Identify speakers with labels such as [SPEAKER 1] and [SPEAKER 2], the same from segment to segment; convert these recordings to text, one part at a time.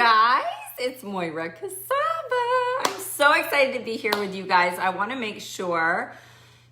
[SPEAKER 1] guys, it's Moira Kucaba. I'm so excited to be here with you guys. I want to make sure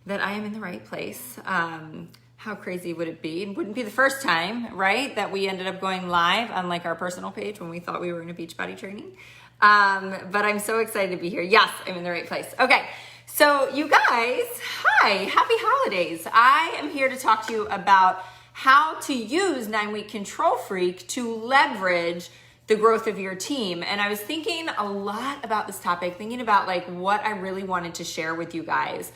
[SPEAKER 1] that I am in the right place. How crazy would it be? It wouldn't be the first time, right, that we ended up going live on like our personal page when we thought we were in a Beachbody training. But I'm so excited to be here. Yes, I'm in the right place. Okay, so you guys, hi, happy holidays. I am here to talk to you about how to use 9-week Control Freak to leverage the growth of your team. And I was thinking a lot about this topic, thinking about like what I really wanted to share with you guys.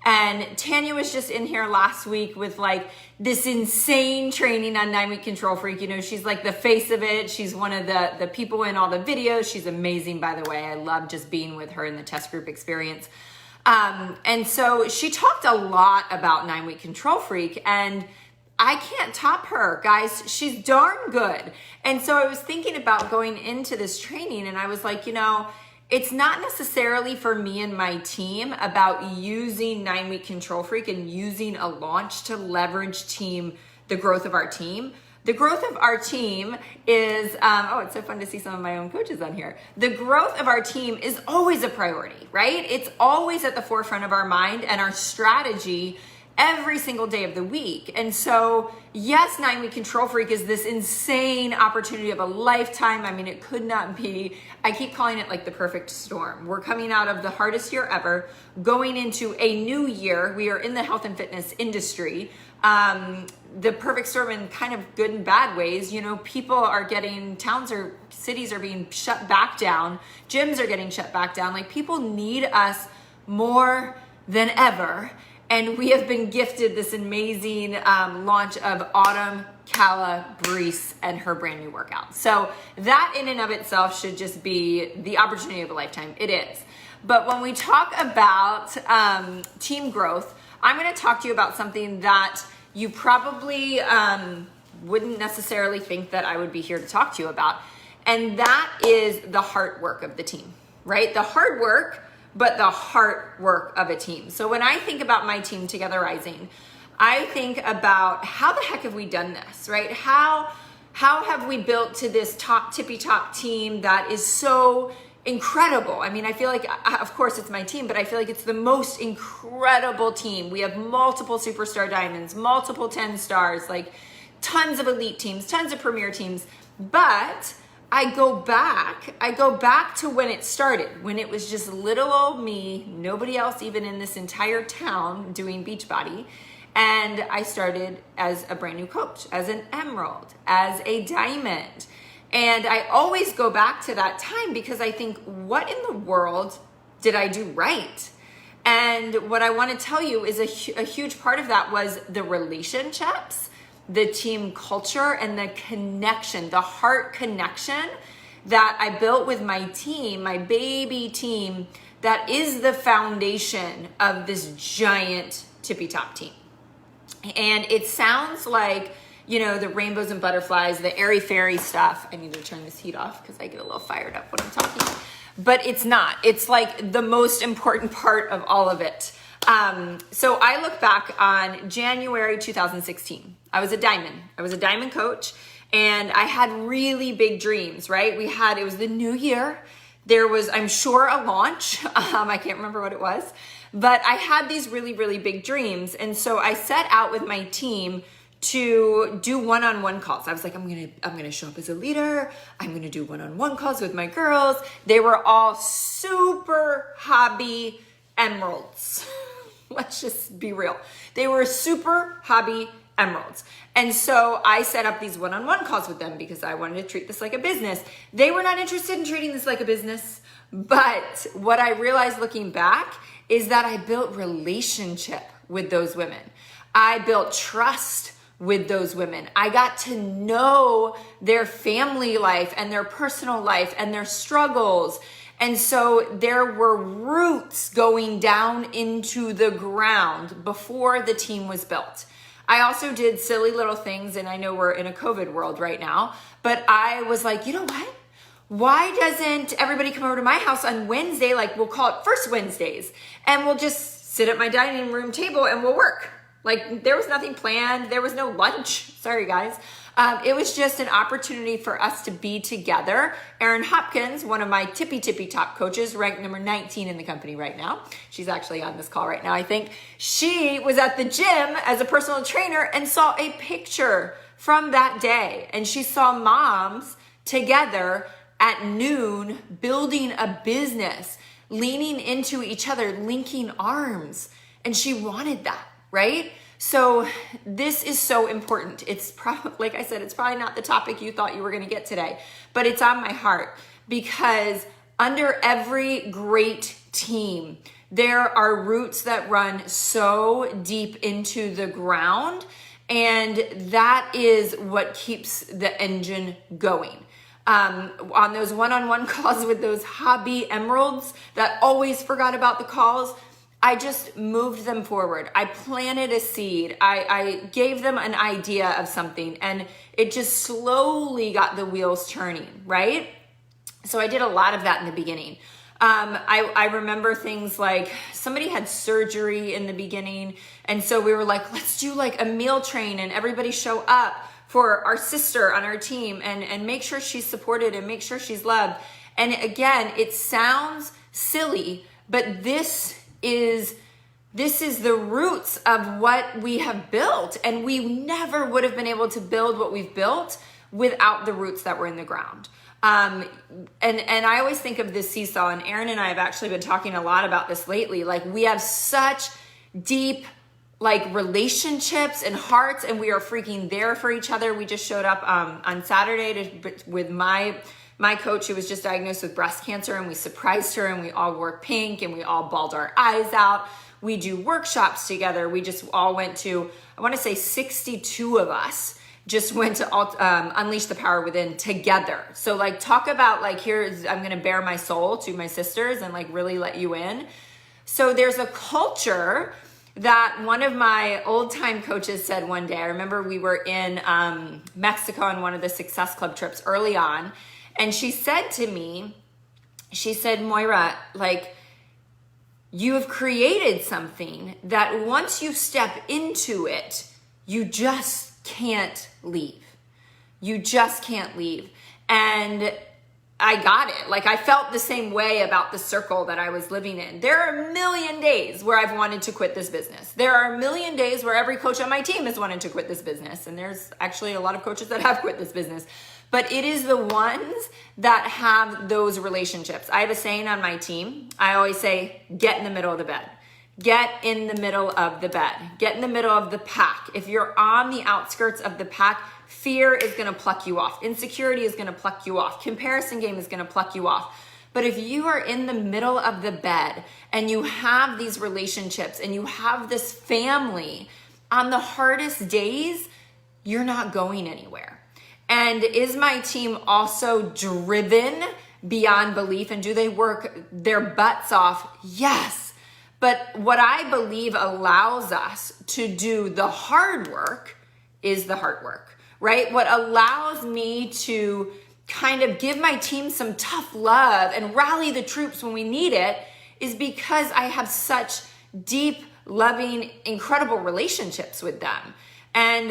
[SPEAKER 1] And Tanya was just in here last week with like this insane training on 9-week Control Freak. You know, she's like the face of it. She's one of the people in all the videos. She's amazing, by the way. I love just being with her in the test group experience. And so she talked a lot about 9-week Control Freak, and I can't top her, guys. She's darn good. And so I was thinking about going into this training, and I was like, you know, it's not necessarily for me and my team about using 9-week Control Freak and using a launch to leverage the growth of our team. The growth of our team is, oh, it's so fun to see some of my own coaches on here. The growth of our team is always a priority, right? It's always at the forefront of our mind and our strategy every single day of the week. And so, yes, 9-week Control Freak is this insane opportunity of a lifetime. I mean, it could not be, I keep calling it like the perfect storm. We're coming out of the hardest year ever, going into a new year. We are in the health and fitness industry. The perfect storm in kind of good and bad ways. You know, people are getting, towns or cities are being shut back down. Gyms are getting shut back down. Like, people need us more than ever. And we have been gifted this amazing launch of Autumn Calabrese and her brand new workout. So that in and of itself should just be the opportunity of a lifetime. It is. But when we talk about team growth, I'm going to talk to you about something that you probably wouldn't necessarily think that I would be here to talk to you about. And that is the heart work of the team, right? The hard work, but the heart work of a team. So when I think about my team, Together Rising, I think about how the heck have we done this, right? How have we built to this tippy top team that is so incredible? I mean, I feel like, of course it's my team, but I feel like it's the most incredible team. We have multiple superstar diamonds, multiple 10 stars, like tons of elite teams, tons of premier teams. But I go back to when it started, when it was just little old me, nobody else even in this entire town doing Beachbody. And I started as a brand new coach, as an emerald, as a diamond. And I always go back to that time because I think, what in the world did I do right? And what I want to tell you is a huge part of that was the relationships, the team culture, and the connection, the heart connection that I built with my team, my baby team, that is the foundation of this giant tippy top team. And it sounds like, you know, the rainbows and butterflies, the airy fairy stuff. I need to turn this heat off because I get a little fired up when I'm talking. But it's not. It's like the most important part of all of it. So I look back on January 2016. I was a diamond coach, and I had really big dreams, right? It was the new year. There was, I'm sure, a launch. I can't remember what it was, but I had these really, really big dreams. And so I set out with my team to do one-on-one calls. I was like, I'm gonna show up as a leader. I'm gonna do one-on-one calls with my girls. They were all super hobby emeralds. Let's just be real. They were super hobby emeralds. And so I set up these one-on-one calls with them because I wanted to treat this like a business. They were not interested in treating this like a business. But what I realized looking back is that I built relationship with those women. I built trust with those women. I got to know their family life and their personal life and their struggles. And so there were roots going down into the ground before the team was built. I also did silly little things, and I know we're in a COVID world right now, but I was like, you know what? Why doesn't everybody come over to my house on Wednesday? Like, we'll call it First Wednesdays, and we'll just sit at my dining room table and we'll work. Like, there was nothing planned. There was no lunch. Sorry, guys. It was just an opportunity for us to be together. Erin Hopkins, one of my tippy top coaches, ranked number 19 in the company right now. She's actually on this call right now, I think. She was at the gym as a personal trainer and saw a picture from that day. And she saw moms together at noon building a business, leaning into each other, linking arms. And she wanted that, right? So this is so important. It's probably, like I said, it's probably not the topic you thought you were going to get today, but it's on my heart because under every great team, there are roots that run so deep into the ground, and that is what keeps the engine going. On those one-on-one calls with those hobby emeralds that always forgot about the calls, I just moved them forward. I planted a seed. I gave them an idea of something, and it just slowly got the wheels turning, right? So I did a lot of that in the beginning. I remember things like somebody had surgery in the beginning, and so we were like, let's do like a meal train and everybody show up for our sister on our team and make sure she's supported and make sure she's loved. And again, it sounds silly, but this is the roots of what we have built, and we never would have been able to build what we've built without the roots that were in the ground. And I always think of this seesaw, and Erin and I have actually been talking a lot about this lately. Like, we have such deep like relationships and hearts, and we are freaking there for each other. We just showed up on Saturday with my coach who was just diagnosed with breast cancer, and we surprised her, and we all wore pink, and we all bawled our eyes out. We do workshops together. We just all went to, I want to say 62 of us just went to Unleash the Power Within together. So like, talk about like, I'm going to bare my soul to my sisters and like really let you in. So there's a culture that one of my old time coaches said one day. I remember we were in Mexico on one of the Success Club trips early on. And she said to me, she said, Moira, like, you have created something that once you step into it, you just can't leave. You just can't leave. And I got it. Like, I felt the same way about the circle that I was living in. There are a million days where I've wanted to quit this business. There are a million days where every coach on my team has wanted to quit this business. And there's actually a lot of coaches that have quit this business. But it is the ones that have those relationships. I have a saying on my team. I always say, get in the middle of the bed. Get in the middle of the bed. Get in the middle of the pack. If you're on the outskirts of the pack, fear is going to pluck you off. Insecurity is going to pluck you off. Comparison game is going to pluck you off. But if you are in the middle of the bed and you have these relationships and you have this family, on the hardest days, you're not going anywhere. And is my team also driven beyond belief? And do they work their butts off? Yes. But what I believe allows us to do the hard work is the hard work, right? What allows me to kind of give my team some tough love and rally the troops when we need it is because I have such deep, loving, incredible relationships with them. And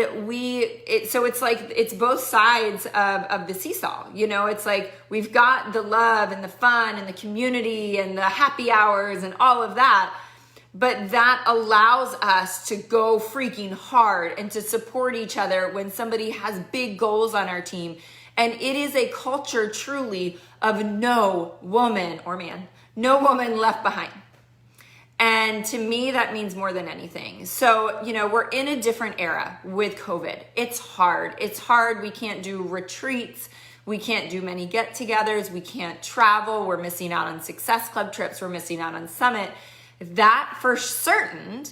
[SPEAKER 1] so it's like, it's both sides of the seesaw. You know, it's like, we've got the love and the fun and the community and the happy hours and all of that. But that allows us to go freaking hard and to support each other when somebody has big goals on our team. And it is a culture truly of no woman or man, no woman left behind. And to me, that means more than anything. So, you know, we're in a different era with COVID. It's hard. It's hard. We can't do retreats. We can't do many get-togethers. We can't travel. We're missing out on Success Club trips. We're missing out on Summit. That for certain,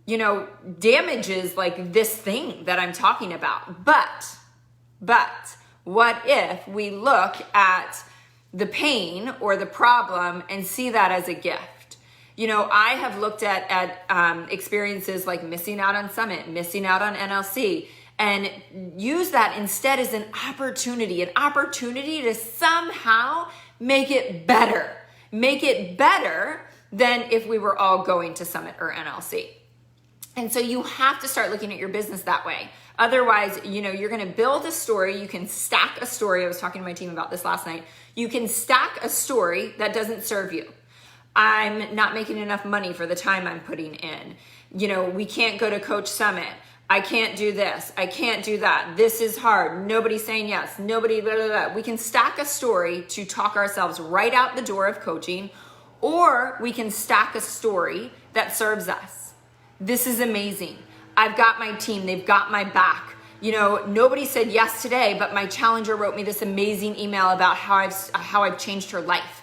[SPEAKER 1] you know, damages like this thing that I'm talking about. But what if we look at the pain or the problem and see that as a gift? You know, I have looked at experiences like missing out on Summit, missing out on NLC, and use that instead as an opportunity to somehow make it better than if we were all going to Summit or NLC. And so you have to start looking at your business that way. Otherwise, you're going to build a story. You can stack a story. I was talking to my team about this last night. You can stack a story that doesn't serve you. I'm not making enough money for the time I'm putting in. We can't go to Coach Summit. I can't do this. I can't do that. This is hard. Nobody's saying yes. Nobody, blah, blah, blah. We can stack a story to talk ourselves right out the door of coaching, or we can stack a story that serves us. This is amazing. I've got my team. They've got my back. Nobody said yes today, but my challenger wrote me this amazing email about how I've changed her life.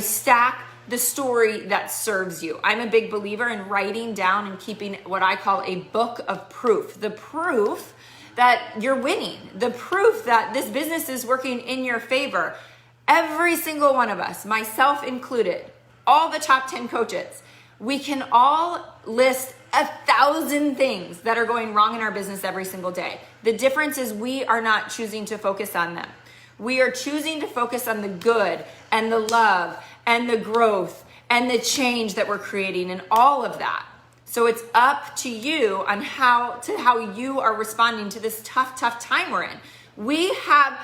[SPEAKER 1] Stack the story that serves you. I'm a big believer in writing down and keeping what I call a book of proof. The proof that you're winning. The proof that this business is working in your favor. Every single one of us, myself included, all the top 10 coaches, we can all list 1,000 things that are going wrong in our business every single day. The difference is we are not choosing to focus on them. We are choosing to focus on the good and the love and the growth and the change that we're creating and all of that. So it's up to you on how you are responding to this tough time we're in. We have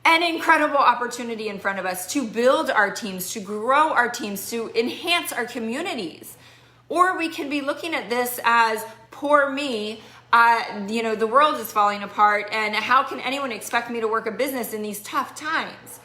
[SPEAKER 1] an incredible opportunity in front of us to build our teams, to grow our teams, to enhance our communities. Or we can be looking at this as, poor me, the world is falling apart, and how can anyone expect me to work a business in these tough times?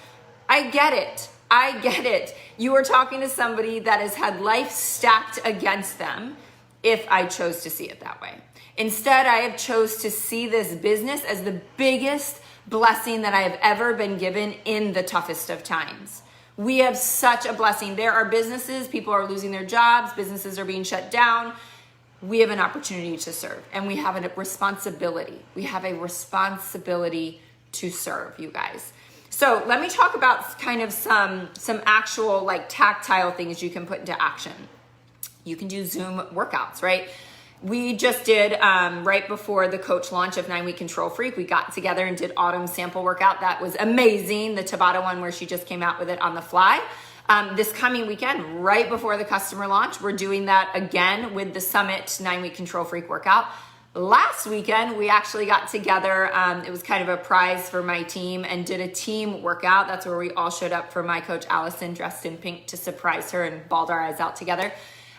[SPEAKER 1] I get it. You are talking to somebody that has had life stacked against them, if I chose to see it that way. Instead, I have chose to see this business as the biggest blessing that I have ever been given in the toughest of times. We have such a blessing. There are businesses, people are losing their jobs, businesses are being shut down. We have an opportunity to serve, and we have a responsibility. We have a responsibility to serve, you guys. So let me talk about kind of some actual tactile things you can put into action. You can do Zoom workouts, right? We just did, right before the coach launch of 9 Week Control Freak, we got together and did autumn sample workout. That was amazing. The Tabata one where she just came out with it on the fly. This coming weekend, right before the customer launch, we're doing that again with the Summit 9 Week Control Freak workout. Last weekend, we actually got together. It was kind of a prize for my team and did a team workout. That's where we all showed up for my coach, Allison, dressed in pink to surprise her and bawled our eyes out together.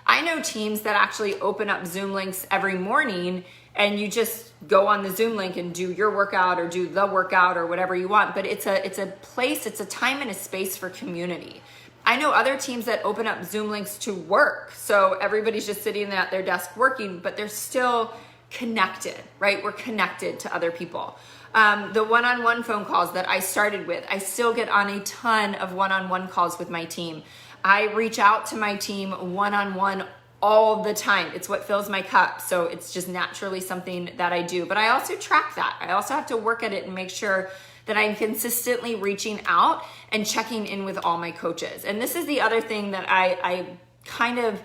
[SPEAKER 1] I know teams that actually open up Zoom links every morning and you just go on the Zoom link and do your workout or do the workout or whatever you want. But it's a place, it's a time and a space for community. I know other teams that open up Zoom links to work. So everybody's just sitting at their desk working, but they're still connected, right? We're connected to other people. The one-on-one phone calls that I started with, I still get on a ton of one-on-one calls with my team. I reach out to my team one-on-one all the time. It's what fills my cup. So it's just naturally something that I do. But I also track that. I also have to work at it and make sure that I'm consistently reaching out and checking in with all my coaches. And this is the other thing that I kind of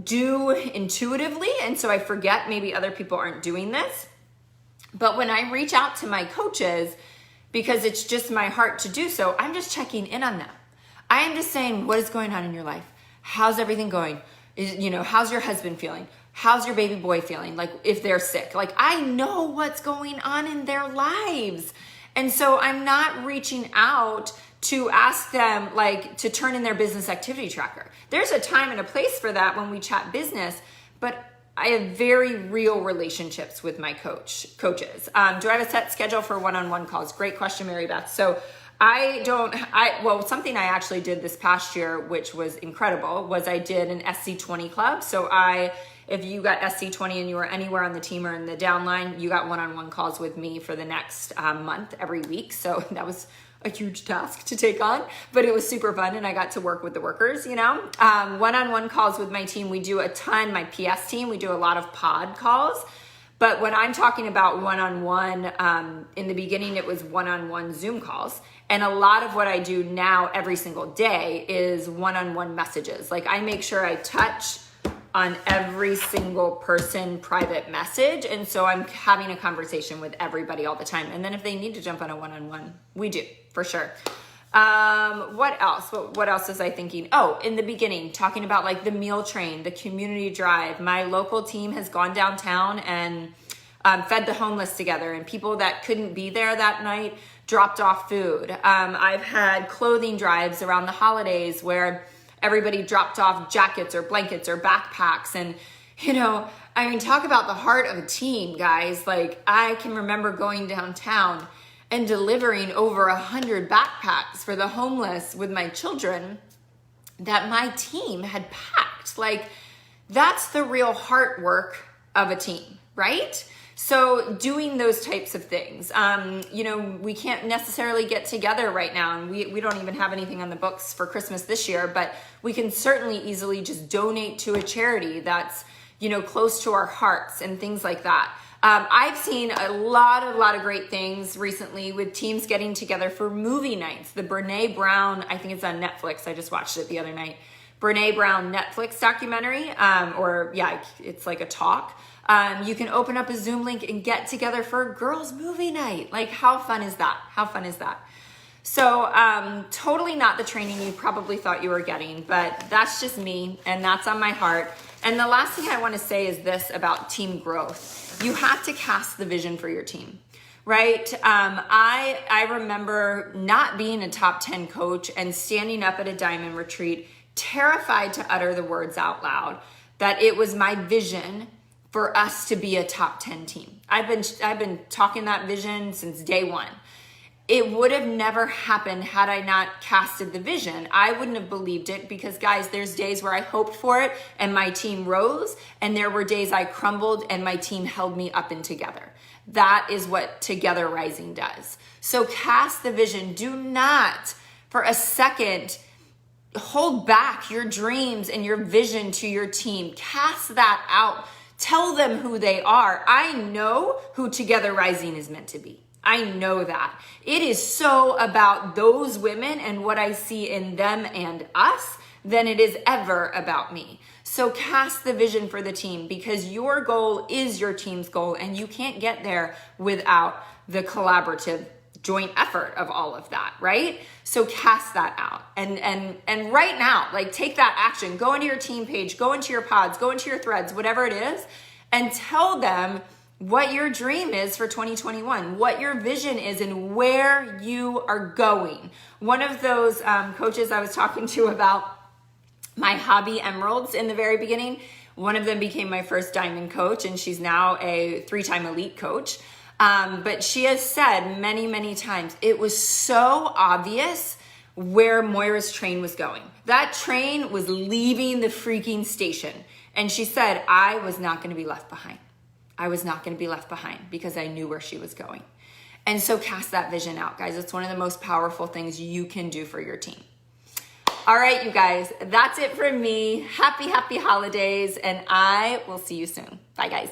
[SPEAKER 1] do intuitively. And so I forget maybe other people aren't doing this. But when I reach out to my coaches, because it's just my heart to do so, I'm just checking in on them. I am just saying, what is going on in your life? How's everything going? How's your husband feeling? How's your baby boy feeling? Like if they're sick, I know what's going on in their lives. And so I'm not reaching out to ask them to turn in their business activity tracker. There's a time and a place for that when we chat business, but I have very real relationships with my coaches. Do I have a set schedule for one-on-one calls? Great question, Mary Beth. So something I actually did this past year, which was incredible, was I did an SC20 club. So if you got SC20 and you were anywhere on the team or in the downline, you got one-on-one calls with me for the next month every week. So that was a huge task to take on, but it was super fun and I got to work with the workers, one-on-one calls with my team. We do a ton, my PS team, we do a lot of pod calls. But when I'm talking about one-on-one, in the beginning, it was one-on-one Zoom calls. And a lot of what I do now every single day is one-on-one messages. I make sure I touch on every single person private message. And so I'm having a conversation with everybody all the time. And then if they need to jump on a one-on-one, we do, for sure. What else? What else was I thinking? Oh, in the beginning, talking about the meal train, the community drive. My local team has gone downtown and fed the homeless together, and people that couldn't be there that night dropped off food. I've had clothing drives around the holidays where everybody dropped off jackets or blankets or backpacks. And, I mean, talk about the heart of a team, guys. Like, I can remember going downtown and delivering over 100 backpacks for the homeless with my children that my team had packed. Like, that's the real heart work of a team, right? So doing those types of things, we can't necessarily get together right now, and we don't even have anything on the books for Christmas this year, but we can certainly easily just donate to a charity that's, close to our hearts and things like that. I've seen a lot of great things recently with teams getting together for movie nights. The Brene Brown, I think it's on Netflix. I just watched it the other night. Brene Brown Netflix documentary, it's like a talk. You can open up a Zoom link and get together for a girls' movie night. Like, how fun is that? How fun is that? So totally not the training you probably thought you were getting, but that's just me, and that's on my heart. And the last thing I want to say is this about team growth. You have to cast the vision for your team, right? I remember not being a top 10 coach and standing up at a diamond retreat, terrified to utter the words out loud, that it was my vision for us to be a top 10 team. I've been talking that vision since day one. It would have never happened had I not casted the vision. I wouldn't have believed it because, guys, there's days where I hoped for it and my team rose, and there were days I crumbled and my team held me up and together. That is what Together Rising does. So cast the vision. Do not for a second hold back your dreams and your vision to your team. Cast that out. Tell them who they are. I know who Together Rising is meant to be. I know that. It is so about those women and what I see in them and us than it is ever about me. So cast the vision for the team, because your goal is your team's goal, and you can't get there without the collaborative joint effort of all of that, right? So cast that out. And right now, like, take that action. Go into your team page, go into your pods, go into your threads, whatever it is, and tell them what your dream is for 2021, what your vision is, and where you are going. One of those coaches I was talking to about my hobby emeralds in the very beginning, one of them became my first diamond coach, and she's now a 3-time elite coach. But she has said many, many times, it was so obvious where Moira's train was going. That train was leaving the freaking station. And she said, I was not going to be left behind. I was not going to be left behind because I knew where she was going. And so cast that vision out, guys. It's one of the most powerful things you can do for your team. All right, you guys, that's it for me. Happy holidays, and I will see you soon. Bye, guys.